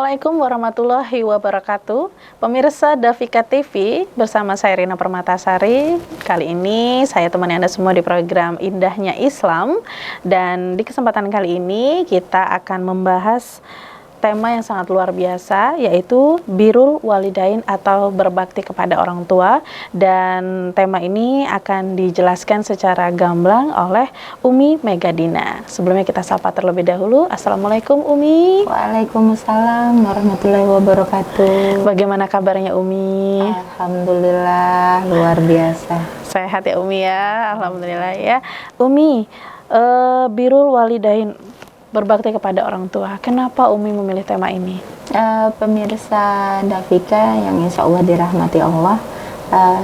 Assalamualaikum warahmatullahi wabarakatuh. Pemirsa Davika TV bersama saya Rina Permatasari. Kali ini saya temani Anda semua di program Indahnya Islam. Dan di kesempatan kali ini kita akan membahas tema yang sangat luar biasa, yaitu birrul walidain atau berbakti kepada orang tua. Dan tema ini akan dijelaskan secara gamblang oleh Umi Megadina. Sebelumnya kita sapa terlebih dahulu. Assalamualaikum Umi. Waalaikumsalam warahmatullahi wabarakatuh. Bagaimana kabarnya Umi? Alhamdulillah luar biasa. Sehat ya Umi ya, alhamdulillah ya. Umi, birrul walidain, berbakti kepada orang tua. Kenapa Umi memilih tema ini? Pemirsa Davika yang insya Allah dirahmati Allah,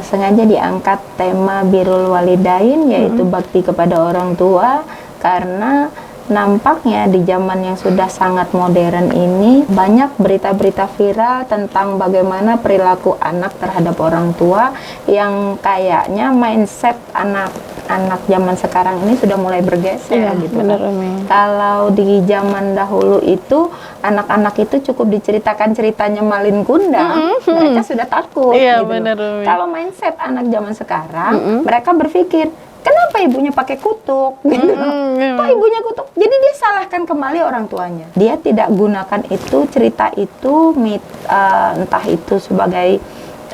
sengaja diangkat tema birrul walidain, yaitu bakti kepada orang tua, karena nampaknya di zaman yang sudah sangat modern ini banyak berita-berita viral tentang bagaimana perilaku anak terhadap orang tua yang kayaknya mindset anak zaman sekarang ini sudah mulai bergeser, gitu. Bener, Kalau di zaman dahulu itu anak-anak itu cukup diceritakan ceritanya Malin Kundang, mereka sudah takut. Gitu. Kalau mindset anak zaman sekarang, mereka berpikir, kenapa ibunya pakai kutuk? Gitu. Kok ibunya kutuk? Jadi dia salahkan kembali orang tuanya. Dia tidak gunakan itu, cerita itu, entah itu sebagai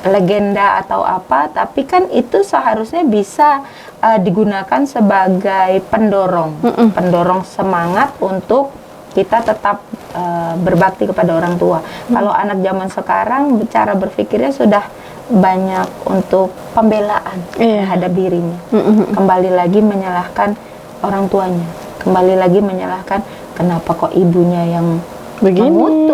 legenda atau apa, tapi kan itu seharusnya bisa digunakan sebagai pendorong, pendorong semangat untuk kita tetap berbakti kepada orang tua. Kalau anak zaman sekarang cara berpikirnya sudah banyak untuk pembelaan terhadap dirinya, kembali lagi menyalahkan orang tuanya, kembali lagi menyalahkan kenapa kok ibunya yang begitu.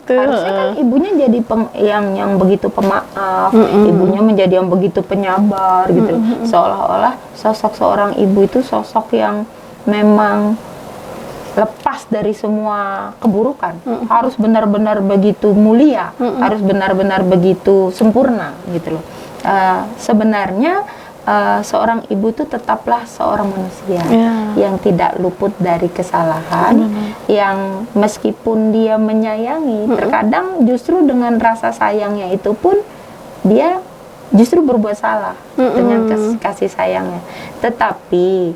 Harusnya kan ibunya jadi yang begitu pemaaf, ibunya menjadi yang begitu penyabar, gitu. Seolah-olah sosok seorang ibu itu sosok yang memang lepas dari semua keburukan, harus benar-benar begitu mulia, harus benar-benar begitu sempurna, gitu loh. Sebenarnya seorang ibu itu tetaplah seorang manusia yang tidak luput dari kesalahan, yang meskipun dia menyayangi, terkadang justru dengan rasa sayangnya itu pun dia justru berbuat salah dengan kasih sayangnya. Tetapi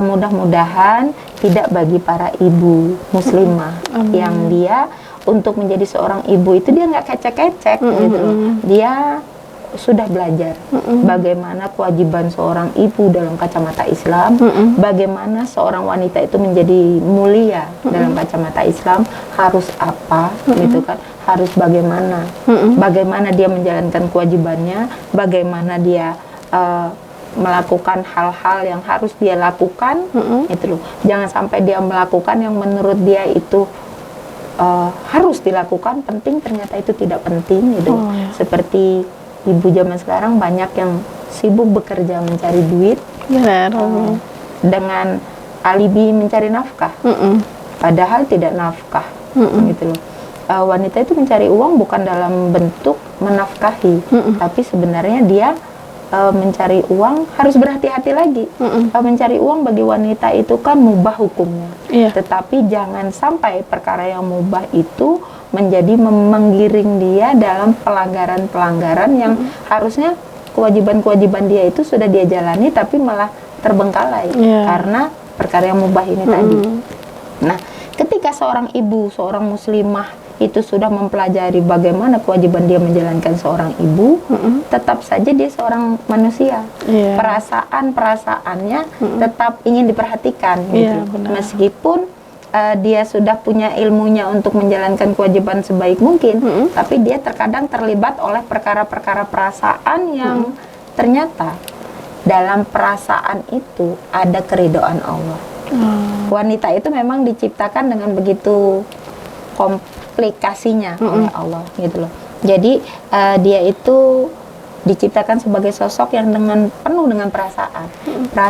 mudah-mudahan tidak bagi para ibu muslimah yang dia untuk menjadi seorang ibu itu dia nggak kecek-kecek, gitu loh. Dia sudah belajar bagaimana kewajiban seorang ibu dalam kacamata Islam, bagaimana seorang wanita itu menjadi mulia dalam kacamata Islam, harus apa, gitu kan, harus bagaimana dia menjalankan kewajibannya, bagaimana dia melakukan hal-hal yang harus dia lakukan, itu loh. Jangan sampai dia melakukan yang menurut dia itu harus dilakukan, penting ternyata itu tidak penting, gitu. Seperti ibu zaman sekarang banyak yang sibuk bekerja mencari duit, dengan alibi mencari nafkah, padahal tidak nafkah, gitu loh. Wanita itu mencari uang bukan dalam bentuk menafkahi, tapi sebenarnya dia mencari uang harus berhati-hati lagi. Mencari uang bagi wanita itu kan mubah hukumnya, tetapi jangan sampai perkara yang mubah itu menjadi menggiring dia dalam pelanggaran-pelanggaran yang harusnya kewajiban-kewajiban dia itu sudah dia jalani, tapi malah terbengkalai karena perkara yang mubah ini tadi. Nah, ketika seorang ibu, seorang muslimah itu sudah mempelajari bagaimana kewajiban dia menjalankan seorang ibu, tetap saja dia seorang manusia. Perasaan-perasaannya tetap ingin diperhatikan, gitu. Meskipun dia sudah punya ilmunya untuk menjalankan kewajiban sebaik mungkin, tapi dia terkadang terlibat oleh perkara-perkara perasaan yang ternyata dalam perasaan itu ada keridhaan Allah. Wanita itu memang diciptakan dengan begitu komplikasinya oleh Allah, gitu loh. Jadi dia itu diciptakan sebagai sosok yang penuh dengan perasaan.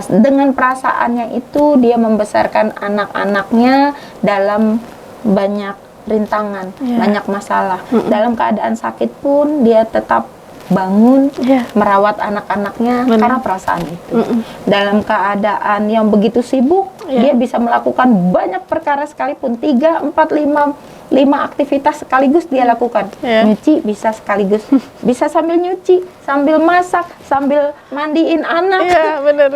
Dengan perasaannya itu dia membesarkan anak-anaknya dalam banyak rintangan, banyak masalah. Dalam keadaan sakit pun dia tetap bangun, merawat anak-anaknya karena perasaan itu. Dalam keadaan yang begitu sibuk, dia bisa melakukan banyak perkara sekalipun, 3, 4, 5 5 aktivitas sekaligus dia lakukan. Nyuci bisa sekaligus, bisa sambil nyuci, sambil masak, sambil mandiin anak. Bener.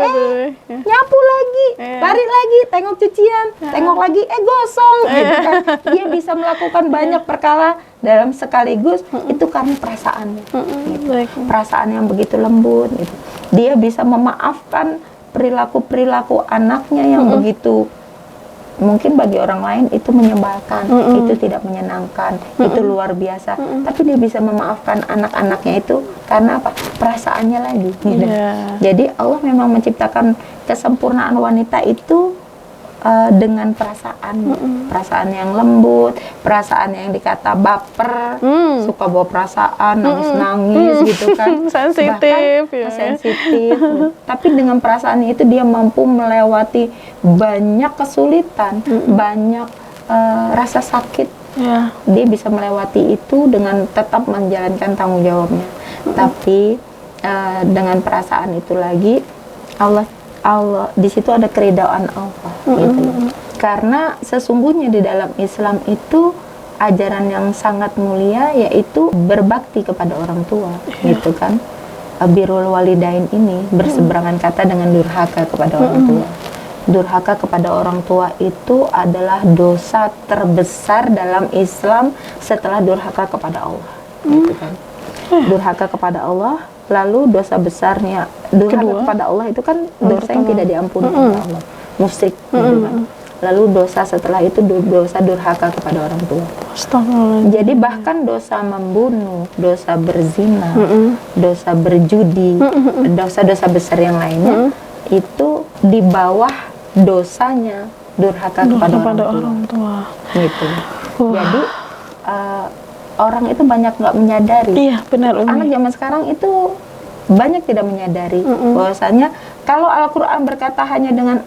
Nyapu lagi, lari lagi, tengok cucian, tengok lagi, gosong, gitu kan. Dia bisa melakukan banyak perkara dalam sekaligus, itu karena perasaannya, gitu. Perasaan yang begitu lembut, gitu. Dia bisa memaafkan perilaku anaknya yang begitu, mungkin bagi orang lain itu menyebalkan, itu tidak menyenangkan, itu luar biasa. Tapi dia bisa memaafkan anak-anaknya itu karena apa? Perasaannya lagi. Gitu. Jadi Allah memang menciptakan kesempurnaan wanita itu dengan perasaan yang lembut, perasaan yang dikata baper, suka bawa perasaan, nangis-nangis gitu kan, sensitif, sensitif. Tapi dengan perasaan itu dia mampu melewati banyak kesulitan, banyak rasa sakit. Dia bisa melewati itu dengan tetap menjalankan tanggung jawabnya. Tapi dengan perasaan itu lagi, Allah di situ ada keridhaan Allah, gitu. Karena sesungguhnya di dalam Islam itu ajaran yang sangat mulia, yaitu berbakti kepada orang tua, gitu kan. Birrul walidain ini berseberangan kata dengan durhaka kepada orang tua. Durhaka kepada orang tua itu adalah dosa terbesar dalam Islam setelah durhaka kepada Allah, gitu kan. Durhaka kepada Allah, lalu dosa besarnya durhaka kepada Allah itu kan dosa yang tidak diampuni oleh Allah, musyrik, gitu kan. Lalu dosa setelah itu dosa durhaka kepada orang tua. Jadi bahkan dosa membunuh, dosa berzina, dosa berjudi, dosa-dosa besar yang lainnya itu di bawah dosanya durhaka kepada orang tua. Gitu. Jadi orang itu banyak nggak menyadari. Iya, benar, Umi. Anak zaman sekarang itu banyak tidak menyadari bahwasanya kalau Al-Quran berkata hanya dengan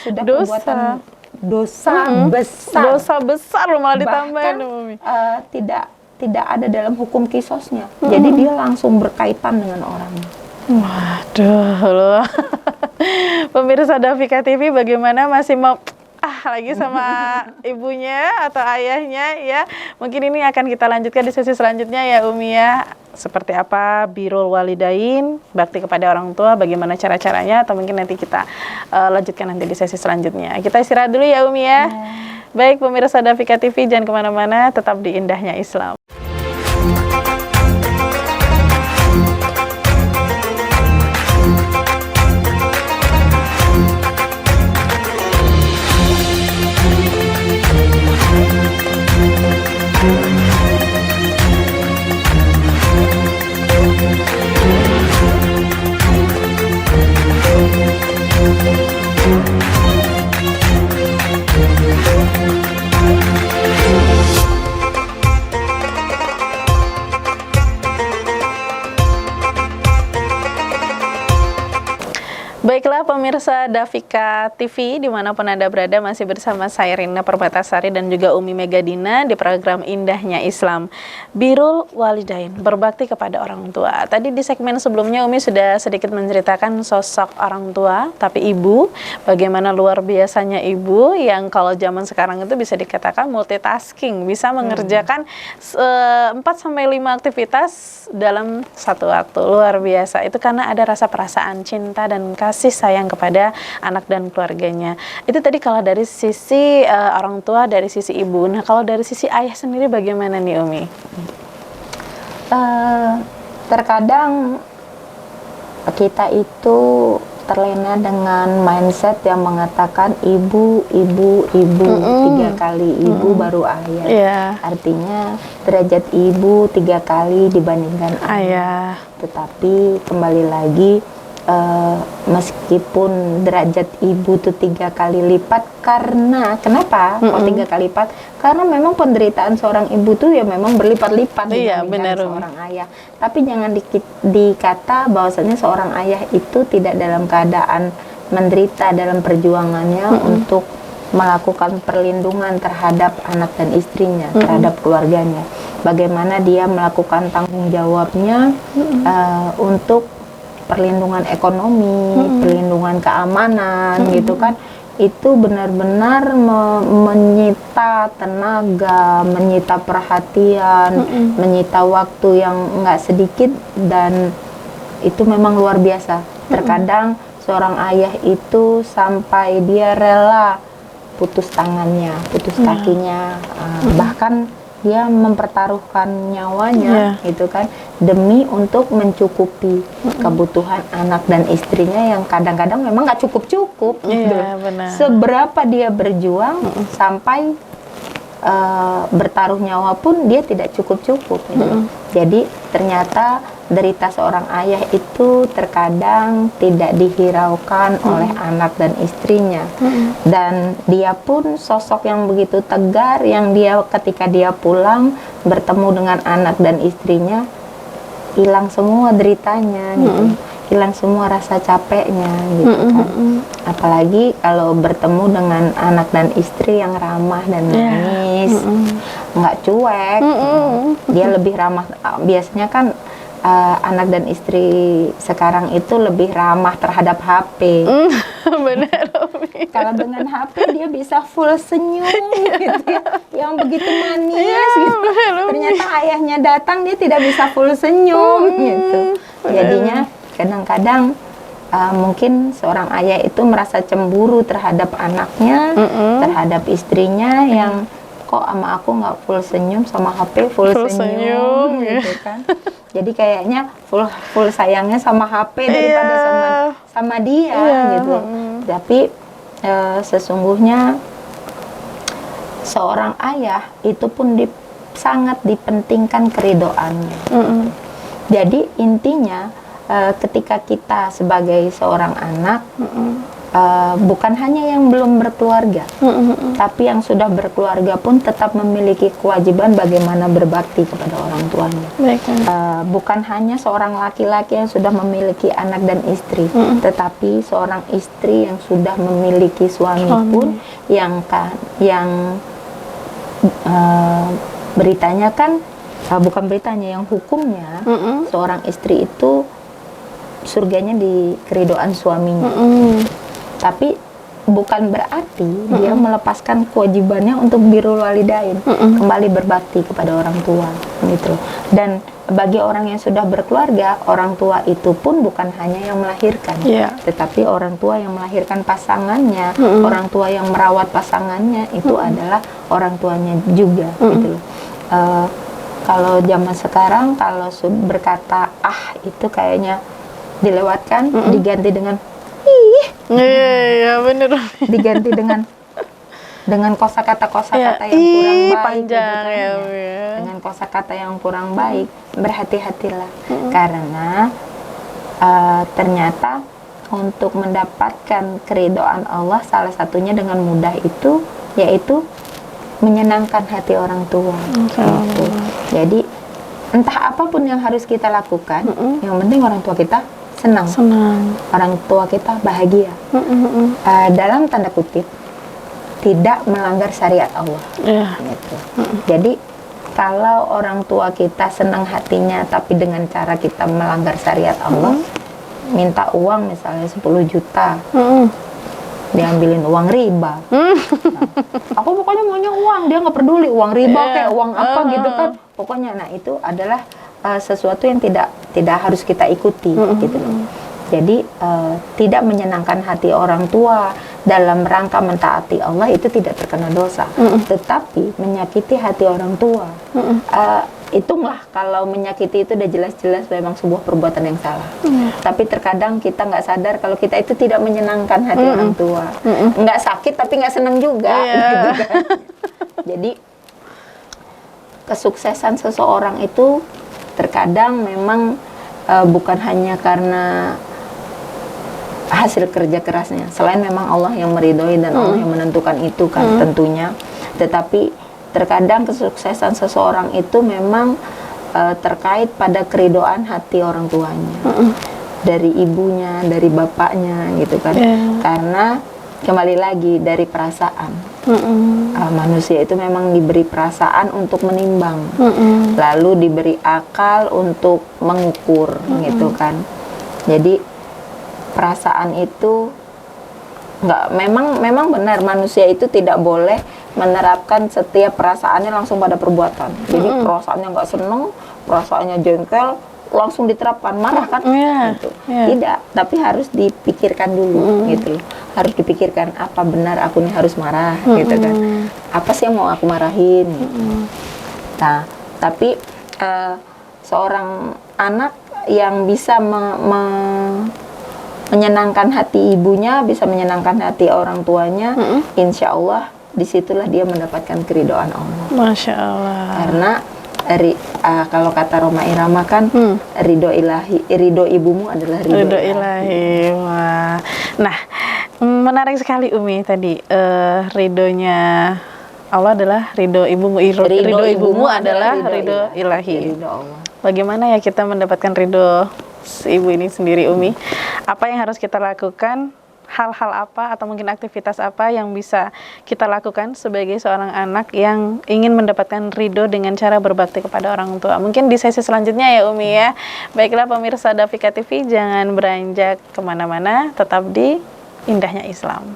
sudah perbuatan dosa besar. Dosa besar malah ditambahin, Umi. Tidak ada dalam hukum kisosnya. Jadi dia langsung berkaitan dengan orangnya. Waduh, loh. Pemirsa Dafika TV, bagaimana masih mau lagi sama ibunya atau ayahnya ya? Mungkin ini akan kita lanjutkan di sesi selanjutnya ya, Umi ya. Seperti apa birrul walidain, bakti kepada orang tua, bagaimana cara-caranya, atau mungkin nanti kita lanjutkan nanti di sesi selanjutnya. Kita istirahat dulu ya, Umi ya. Baik, pemirsa Dafika TV, jangan kemana-mana, tetap di Indahnya Islam. Baiklah pemirsa Dafika TV, dimanapun Anda berada, masih bersama saya Rina Permatasari dan juga Umi Megadina di program Indahnya Islam, Birrul Walidain, berbakti kepada orang tua. Tadi di segmen sebelumnya Umi sudah sedikit menceritakan sosok orang tua, tapi ibu, bagaimana luar biasanya ibu yang kalau zaman sekarang itu bisa dikatakan multitasking, bisa mengerjakan 4-5 aktivitas dalam satu waktu. Luar biasa, itu karena ada rasa perasaan cinta dan kasih sayang kepada anak dan keluarganya. Itu tadi kalau dari sisi orang tua, dari sisi ibu. Nah, kalau dari sisi ayah sendiri bagaimana nih, Umi? Terkadang kita itu terlena dengan mindset yang mengatakan ibu 3 kali ibu baru ayah. Artinya derajat ibu 3 kali dibandingkan ayah. Tetapi kembali lagi, meskipun derajat ibu itu 3 kali lipat, karena kenapa kok 3 kali lipat? Karena memang penderitaan seorang ibu tuh ya memang berlipat-lipat dibandingkan seorang ayah. Tapi jangan dikata bahwasanya seorang ayah itu tidak dalam keadaan menderita dalam perjuangannya untuk melakukan perlindungan terhadap anak dan istrinya, terhadap keluarganya. Bagaimana dia melakukan tanggung jawabnya untuk perlindungan ekonomi, perlindungan keamanan, gitu kan. itu benar-benar menyita tenaga, menyita perhatian, menyita waktu yang nggak sedikit, dan itu memang luar biasa. Terkadang seorang ayah itu sampai dia rela putus tangannya, putus kakinya, bahkan dia mempertaruhkan nyawanya, gitu kan, demi untuk mencukupi kebutuhan anak dan istrinya yang kadang-kadang memang nggak cukup-cukup. Gitu. Seberapa dia berjuang sampai bertaruh nyawa pun dia tidak cukup-cukup. Gitu. Jadi ternyata derita seorang ayah itu terkadang tidak dihiraukan oleh anak dan istrinya, dan dia pun sosok yang begitu tegar, yang dia ketika dia pulang bertemu dengan anak dan istrinya, hilang semua deritanya, gitu, hilang semua rasa capeknya, gitu kan. Apalagi kalau bertemu dengan anak dan istri yang ramah dan manis, nggak cuek, dia lebih ramah. Biasanya kan anak dan istri sekarang itu lebih ramah terhadap HP. Benar. Kalau dengan HP dia bisa full senyum, gitu ya, yang begitu manis, gitu. Ternyata ayahnya datang dia tidak bisa full senyum, gitu. Jadinya kadang-kadang mungkin seorang ayah itu merasa cemburu terhadap anaknya, terhadap istrinya yang kok sama aku nggak full senyum, sama HP full senyum, gitu kan. Jadi kayaknya full sayangnya sama HP daripada sama dia, gitu. Tapi sesungguhnya seorang ayah itu pun sangat dipentingkan keridoannya. Jadi intinya ketika kita sebagai seorang anak, bukan hanya yang belum berkeluarga, tapi yang sudah berkeluarga pun tetap memiliki kewajiban bagaimana berbakti kepada orang tuanya. Bukan hanya seorang laki-laki yang sudah memiliki anak dan istri, tetapi seorang istri yang sudah memiliki suami pun yang beritanya kan, bukan beritanya, yang hukumnya seorang istri itu surganya di keridoan suaminya. Tapi bukan berarti dia melepaskan kewajibannya untuk birrul walidain, kembali berbakti kepada orang tua, gitu. Dan bagi orang yang sudah berkeluarga, orang tua itu pun bukan hanya yang melahirkan, tetapi orang tua yang melahirkan pasangannya, orang tua yang merawat pasangannya, itu adalah orang tuanya juga, gitu. Kalau zaman sekarang, kalau berkata itu kayaknya dilewatkan, diganti dengan bener. Diganti dengan kosakata yang kurang baik, panjang, gitu kan, dengan kosakata yang kurang baik. Berhati-hatilah, karena ternyata untuk mendapatkan keridhaan Allah salah satunya dengan mudah itu yaitu menyenangkan hati orang tua, gitu. Jadi entah apapun yang harus kita lakukan, yang penting orang tua kita senang. Orang tua kita bahagia. Dalam tanda kutip, tidak melanggar syariat Allah. Gitu. Jadi kalau orang tua kita senang hatinya, tapi dengan cara kita melanggar syariat Allah, minta uang misalnya 10 juta, diambilin uang riba. Aku pokoknya maunya uang, dia nggak peduli uang riba kayak uang apa gitu kan. Pokoknya, nah itu adalah sesuatu yang tidak harus kita ikuti, gitu loh. Jadi tidak menyenangkan hati orang tua dalam rangka mentaati Allah itu tidak terkena dosa, tetapi menyakiti hati orang tua, hitunglah kalau menyakiti itu udah jelas-jelas memang sebuah perbuatan yang salah. Tapi terkadang kita nggak sadar kalau kita itu tidak menyenangkan hati orang tua, nggak sakit tapi nggak senang juga, gitu kan. Jadi kesuksesan seseorang itu terkadang memang bukan hanya karena hasil kerja kerasnya, selain memang Allah yang meridhoi dan Allah yang menentukan itu kan tentunya, tetapi terkadang kesuksesan seseorang itu memang terkait pada keridhaan hati orang tuanya, dari ibunya, dari bapaknya, gitu kan. Karena kembali lagi dari perasaan, manusia itu memang diberi perasaan untuk menimbang, lalu diberi akal untuk mengukur, gitu kan. Jadi perasaan itu nggak, memang benar manusia itu tidak boleh menerapkan setiap perasaannya langsung pada perbuatan. Jadi perasaannya nggak seneng, perasaannya jengkel, langsung diterapkan, marah kan? Gitu. Tidak, tapi harus dipikirkan dulu gitu. Harus dipikirkan apa benar aku nih harus marah gitu kan? Apa sih yang mau aku marahin? Gitu. Nah, tapi seorang anak yang bisa menyenangkan hati ibunya, bisa menyenangkan hati orang tuanya, insya Allah disitulah dia mendapatkan keridhaan Allah. Masya Allah. Karena kalau kata Roma Irama kan, ridho ilahi, ridho ibumu adalah ridho ilahi. Wah. Nah, menarik sekali Umi tadi, ridhonya Allah adalah ridho ibumu, ridho ibumu adalah ridho ilahi. Ridho Allah. Bagaimana ya kita mendapatkan ridho si ibu ini sendiri, Umi? Apa yang harus kita lakukan? Hal-hal apa atau mungkin aktivitas apa yang bisa kita lakukan sebagai seorang anak yang ingin mendapatkan ridho dengan cara berbakti kepada orang tua? Mungkin di sesi selanjutnya ya Umi ya. Baiklah pemirsa Dafika TV, jangan beranjak kemana-mana, tetap di Indahnya Islam.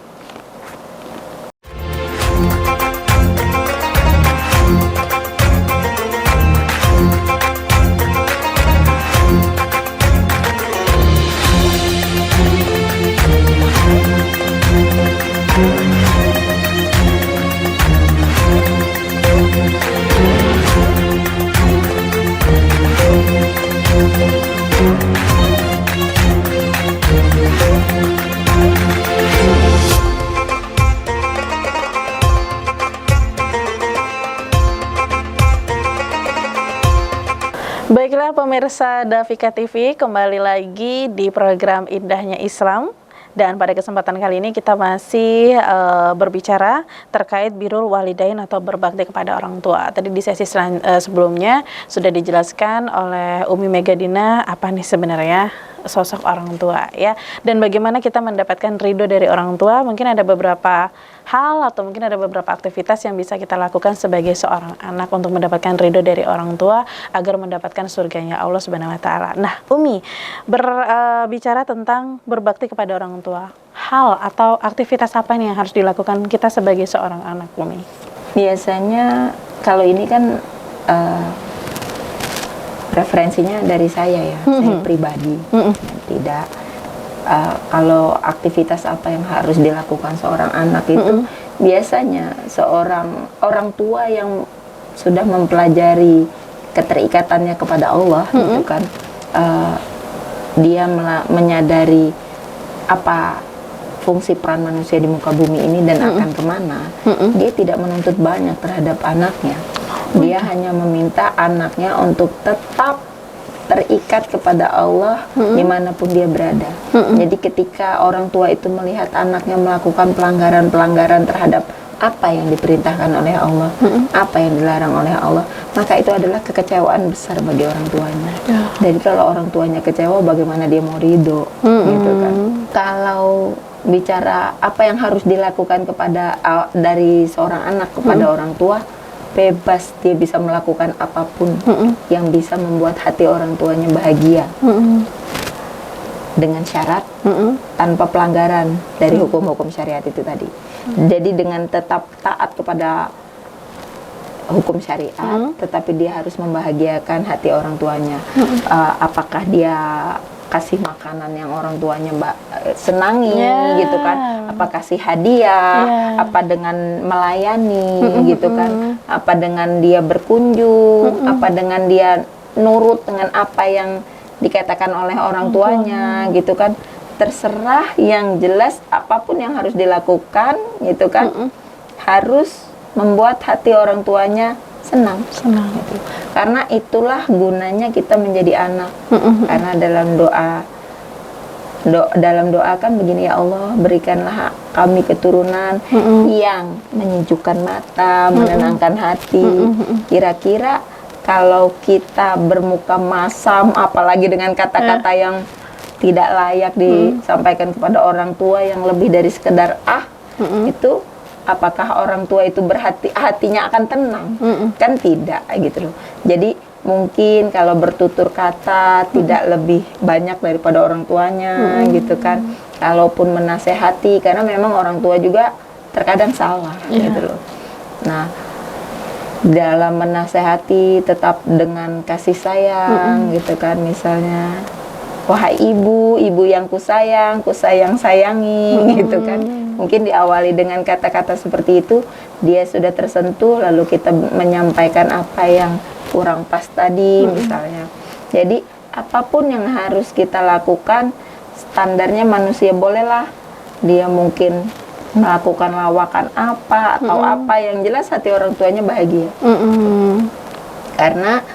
Baiklah pemirsa Dafika TV, kembali lagi di program Indahnya Islam. Dan pada kesempatan kali ini kita masih berbicara terkait birrul walidain atau berbakti kepada orang tua. Tadi di sesi sebelumnya sudah dijelaskan oleh Umi Megadina apa nih sebenarnya sosok orang tua ya. Dan bagaimana kita mendapatkan ridho dari orang tua. Mungkin ada beberapa hal atau mungkin ada beberapa aktivitas yang bisa kita lakukan sebagai seorang anak untuk mendapatkan ridho dari orang tua agar mendapatkan surganya Allah Subhanahu wa taala. Nah, Umi berbicara tentang berbakti kepada orang tua. Hal atau aktivitas apa nih yang harus dilakukan kita sebagai seorang anak, Umi? Biasanya kalau ini kan referensinya dari saya ya, saya pribadi. Tidak kalau aktivitas apa yang harus dilakukan seorang anak itu biasanya seorang orang tua yang sudah mempelajari keterikatannya kepada Allah gitu kan, dia menyadari apa fungsi peran manusia di muka bumi ini dan akan kemana. Dia tidak menuntut banyak terhadap anaknya, dia hanya meminta anaknya untuk tetap terikat kepada Allah dimanapun dia berada. Jadi ketika orang tua itu melihat anaknya melakukan pelanggaran-pelanggaran terhadap apa yang diperintahkan oleh Allah, apa yang dilarang oleh Allah, maka itu adalah kekecewaan besar bagi orang tuanya. Jadi kalau orang tuanya kecewa, bagaimana dia mau ridho, gitu kan? Kalau bicara apa yang harus dilakukan kepada dari seorang anak kepada orang tua, bebas, dia bisa melakukan apapun yang bisa membuat hati orang tuanya bahagia dengan syarat tanpa pelanggaran dari hukum-hukum syariat itu tadi. Jadi dengan tetap taat kepada hukum syariat, tetapi dia harus membahagiakan hati orang tuanya. Apakah dia kasih makanan yang orang tuanya senangi gitu kan, apa kasih hadiah, apa dengan melayani gitu kan, apa dengan dia berkunjung, apa dengan dia nurut dengan apa yang dikatakan oleh orang tuanya gitu kan. Terserah, yang jelas apapun yang harus dilakukan gitu kan, harus membuat hati orang tuanya senang gitu. Karena itulah gunanya kita menjadi anak. Karena dalam doa kan begini, ya Allah, berikanlah kami keturunan yang menyejukkan mata, menenangkan hati. Kira-kira kalau kita bermuka masam, apalagi dengan kata-kata yang tidak layak disampaikan kepada orang tua yang lebih dari sekedar itu, apakah orang tua itu hatinya akan tenang? Kan tidak gitu loh. Jadi mungkin kalau bertutur kata tidak lebih banyak daripada orang tuanya gitu kan, kalaupun menasehati, karena memang orang tua juga terkadang salah gitu loh. Nah, dalam menasehati tetap dengan kasih sayang gitu kan, misalnya wahai ibu yang kusayang sayangi gitu kan. Mungkin diawali dengan kata-kata seperti itu, dia sudah tersentuh, lalu kita menyampaikan apa yang kurang pas tadi misalnya. Jadi apapun yang harus kita lakukan, standarnya manusia bolehlah dia mungkin melakukan lawakan apa atau apa, yang jelas hati orang tuanya bahagia. Karena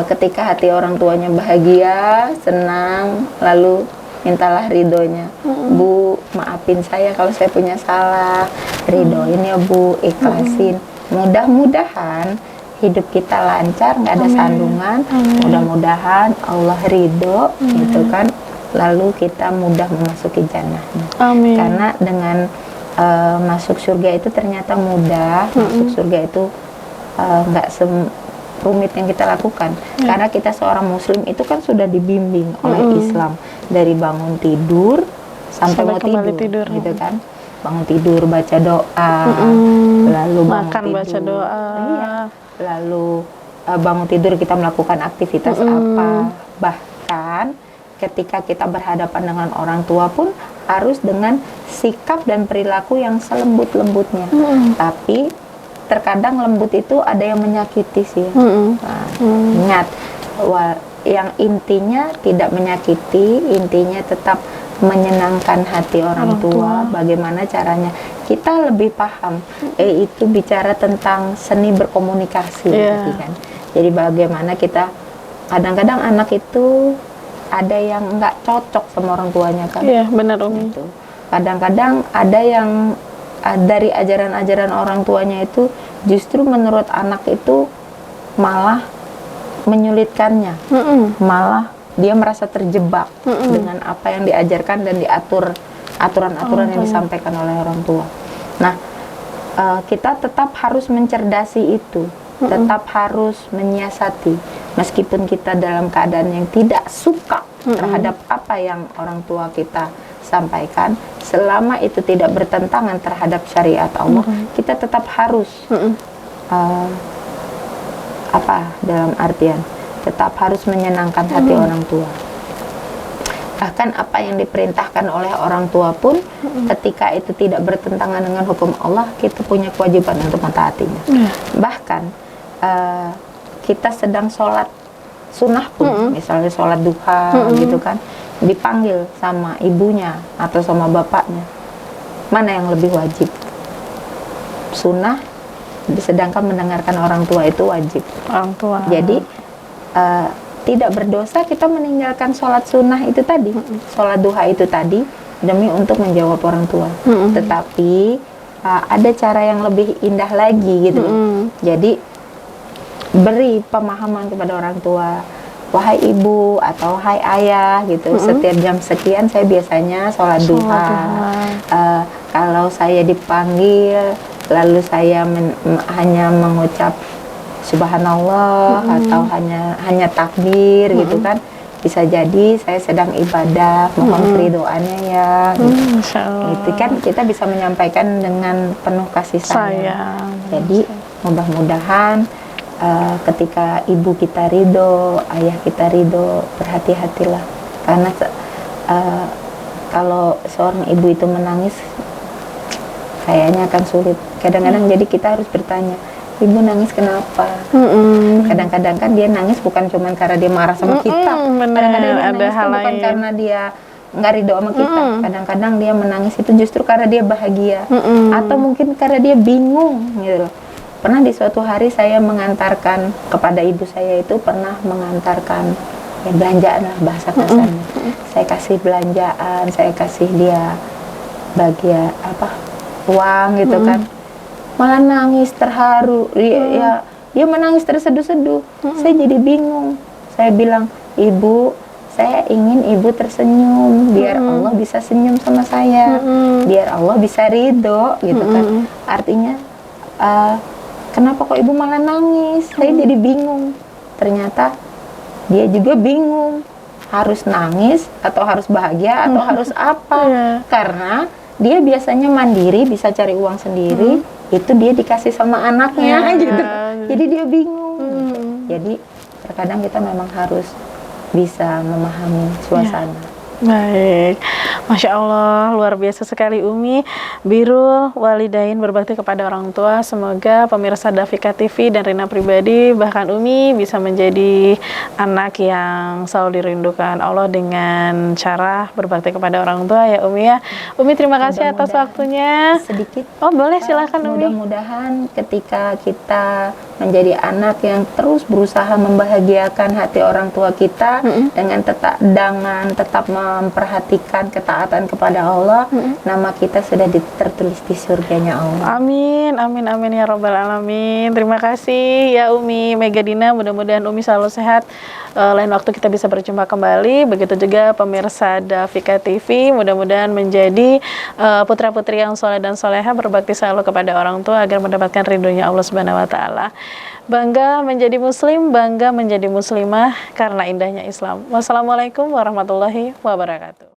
ketika hati orang tuanya bahagia, senang, lalu mintalah ridhonya. Bu, maafin saya kalau saya punya salah, ridhoin ya Bu, ikhlasin. Mudah-mudahan hidup kita lancar, nggak ada sandungan. Mudah-mudahan Allah ridho gitu kan, lalu kita mudah memasuki jannahnya. Karena dengan masuk surga itu ternyata mudah. Masuk surga itu nggak rumit yang kita lakukan, karena kita seorang muslim itu kan sudah dibimbing oleh Islam dari bangun tidur sampai mau tidur gitu kan. Bangun tidur baca doa, lalu makan baca doa, lalu bangun tidur kita melakukan aktivitas apa, bahkan ketika kita berhadapan dengan orang tua pun harus dengan sikap dan perilaku yang selembut-lembutnya. Tapi terkadang lembut itu ada yang menyakiti sih. Ingat, yang intinya tidak menyakiti, intinya tetap menyenangkan hati orang tua. Bagaimana caranya? Kita lebih paham. Itu bicara tentang seni berkomunikasi, gitu kan. Jadi bagaimana kita, kadang-kadang anak itu ada yang nggak cocok sama orang tuanya kan. Iya, benar Umi. Gitu. Kadang-kadang ada yang dari ajaran-ajaran orang tuanya itu justru menurut anak itu malah menyulitkannya, malah dia merasa terjebak dengan apa yang diajarkan dan diatur, aturan-aturan yang disampaikan oleh orang tua. Nah, kita tetap harus mencerdasi itu, tetap harus menyiasati, meskipun kita dalam keadaan yang tidak suka terhadap apa yang orang tua kita sampaikan, selama itu tidak bertentangan terhadap syariat Allah, kita tetap harus dalam artian tetap harus menyenangkan hati orang tua. Bahkan apa yang diperintahkan oleh orang tua pun ketika itu tidak bertentangan dengan hukum Allah, kita punya kewajiban untuk mentaatinya. Bahkan kita sedang sholat sunnah pun, misalnya sholat duha gitu kan, dipanggil sama ibunya atau sama bapaknya, mana yang lebih wajib? Sunnah, sedangkan mendengarkan orang tua itu wajib. Orang tua. Jadi tidak berdosa kita meninggalkan sholat sunnah itu tadi, sholat duha itu tadi, demi untuk menjawab orang tua. Tetapi ada cara yang lebih indah lagi gitu. Jadi beri pemahaman kepada orang tua, wahai ibu atau hai ayah gitu, setiap jam sekian saya biasanya sholat duha. Kalau saya dipanggil lalu saya hanya mengucap subhanallah atau hanya takbir gitu kan, bisa jadi saya sedang ibadah, mohon keridhoannya ya gitu. Itu kan kita bisa menyampaikan dengan penuh kasih sayang. Jadi mudah-mudahan ketika ibu kita ridho, ayah kita ridho, berhati-hatilah, karena kalau seorang ibu itu menangis kayaknya akan sulit. Kadang-kadang jadi kita harus bertanya, ibu nangis kenapa? Kadang-kadang kan dia nangis bukan cuma karena dia marah sama kita, kadang-kadang dia nangis itu bukan karena dia nggak ridho sama kita. Kadang-kadang dia menangis itu justru karena dia bahagia, atau mungkin karena dia bingung gitu loh. Pernah di suatu hari saya mengantarkan kepada ibu saya, itu pernah mengantarkan ya belanjaan lah bahasa kasarnya. Saya kasih belanjaan, saya kasih dia bagian uang gitu kan. Malah nangis terharu, dia menangis terseduh-seduh. Saya jadi bingung. Saya bilang, ibu, saya ingin ibu tersenyum biar Allah bisa senyum sama saya, biar Allah bisa ridho gitu kan. Artinya kenapa kok ibu malah nangis? Saya jadi bingung. Ternyata dia juga bingung. harus nangis atau harus bahagia atau harus apa. Karena dia biasanya mandiri, bisa cari uang sendiri, itu dia dikasih sama anaknya gitu. Jadi dia bingung. Jadi terkadang kita memang harus bisa memahami suasana. Baik, Masya Allah, luar biasa sekali Umi. Birrul walidain, berbakti kepada orang tua. Semoga pemirsa Dafika TV dan Rina pribadi, bahkan Umi bisa menjadi anak yang selalu dirindukan Allah dengan cara berbakti kepada orang tua ya Umi ya. Umi terima kasih atas waktunya. Sedikit. Oh boleh, silakan Umi. Mudah-mudahan ketika kita menjadi anak yang terus berusaha membahagiakan hati orang tua kita dengan tetap memperhatikan ketaatan kepada Allah, nama kita sudah tertulis di surganya Allah. Amin, amin, amin ya Rabbal Alamin. Terima kasih ya Umi Megadina, mudah-mudahan Umi selalu sehat. Lain waktu kita bisa berjumpa kembali. Begitu juga pemirsa Dafika TV, mudah-mudahan menjadi putra-putri yang soleh dan soleha, berbakti selalu kepada orang tua agar mendapatkan ridhonya Allah Subhanahu wa Ta'ala. Bangga menjadi muslim, bangga menjadi muslimah karena indahnya Islam. Wassalamualaikum warahmatullahi wabarakatuh.